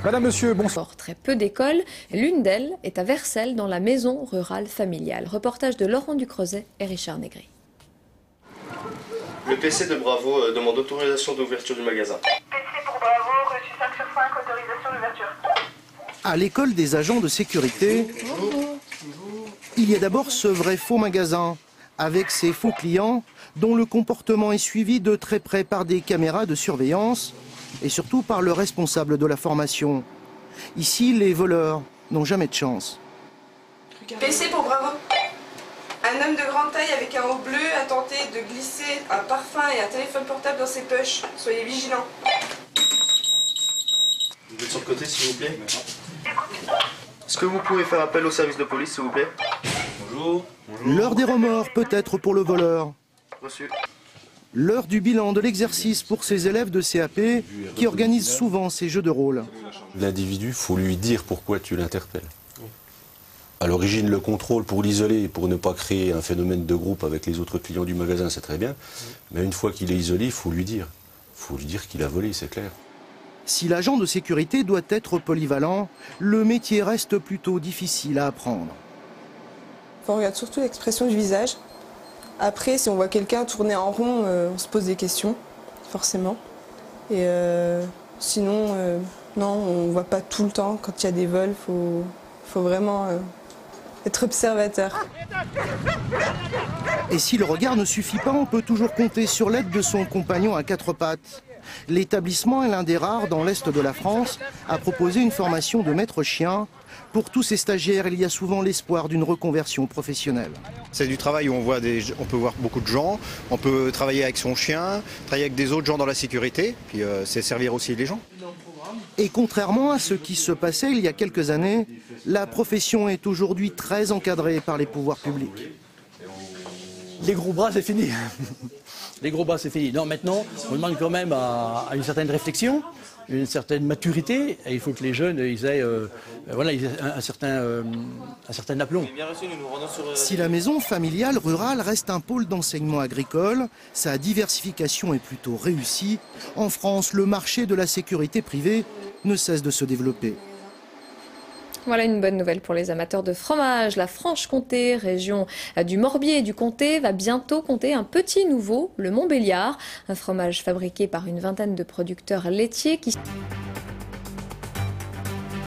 Madame, monsieur, bonsoir. Très peu d'écoles. L'une d'elles est à Vercelles, dans la maison rurale familiale. Reportage de Laurent Ducreuset et Richard Négri. Le PC de Bravo demande autorisation d'ouverture du magasin. PC pour Bravo, reçu 5 sur 5, autorisation d'ouverture. À l'école des agents de sécurité, il y a d'abord ce vrai faux magasin, avec ses faux clients, dont le comportement est suivi de très près par des caméras de surveillance, et surtout par le responsable de la formation. Ici, les voleurs n'ont jamais de chance. PC pour Bravo. Un homme de grande taille avec un haut bleu a tenté de glisser un parfum et un téléphone portable dans ses poches. Soyez vigilants. Vous êtes sur le côté, s'il vous plaît. Est-ce que vous pouvez faire appel au service de police, s'il vous plaît? Bonjour. L'heure des remords peut-être pour le voleur. Reçu. L'heure du bilan de l'exercice pour ces élèves de CAP qui organisent souvent ces jeux de rôle. L'individu, il faut lui dire pourquoi tu l'interpelles. À l'origine, le contrôle pour l'isoler, pour ne pas créer un phénomène de groupe avec les autres clients du magasin, c'est très bien. Mais une fois qu'il est isolé, il faut lui dire. Il faut lui dire qu'il a volé, c'est clair. Si l'agent de sécurité doit être polyvalent, le métier reste plutôt difficile à apprendre. On regarde surtout l'expression du visage. Après, si on voit quelqu'un tourner en rond, on se pose des questions, forcément. Et sinon, non, on ne voit pas tout le temps. Quand il y a des vols, faut vraiment être observateur. Et si le regard ne suffit pas, on peut toujours compter sur l'aide de son compagnon à quatre pattes. L'établissement est l'un des rares dans l'Est de la France à proposer une formation de maître chien. Pour tous ces stagiaires, il y a souvent l'espoir d'une reconversion professionnelle. C'est du travail où on peut voir beaucoup de gens, on peut travailler avec son chien, travailler avec des autres gens dans la sécurité, puis c'est servir aussi les gens. Et contrairement à ce qui se passait il y a quelques années, la profession est aujourd'hui très encadrée par les pouvoirs publics. Les gros bras, c'est fini. Les gros bras, c'est fini. Non, maintenant, on demande quand même à une certaine réflexion, une certaine maturité. Et il faut que les jeunes ils aient, un certain aplomb. Si la maison familiale rurale reste un pôle d'enseignement agricole, sa diversification est plutôt réussie. En France, le marché de la sécurité privée ne cesse de se développer. Voilà une bonne nouvelle pour les amateurs de fromage. La Franche-Comté, région du Morbier et du Comté, va bientôt compter un petit nouveau, le Montbéliard. Un fromage fabriqué par une vingtaine de producteurs laitiers qui...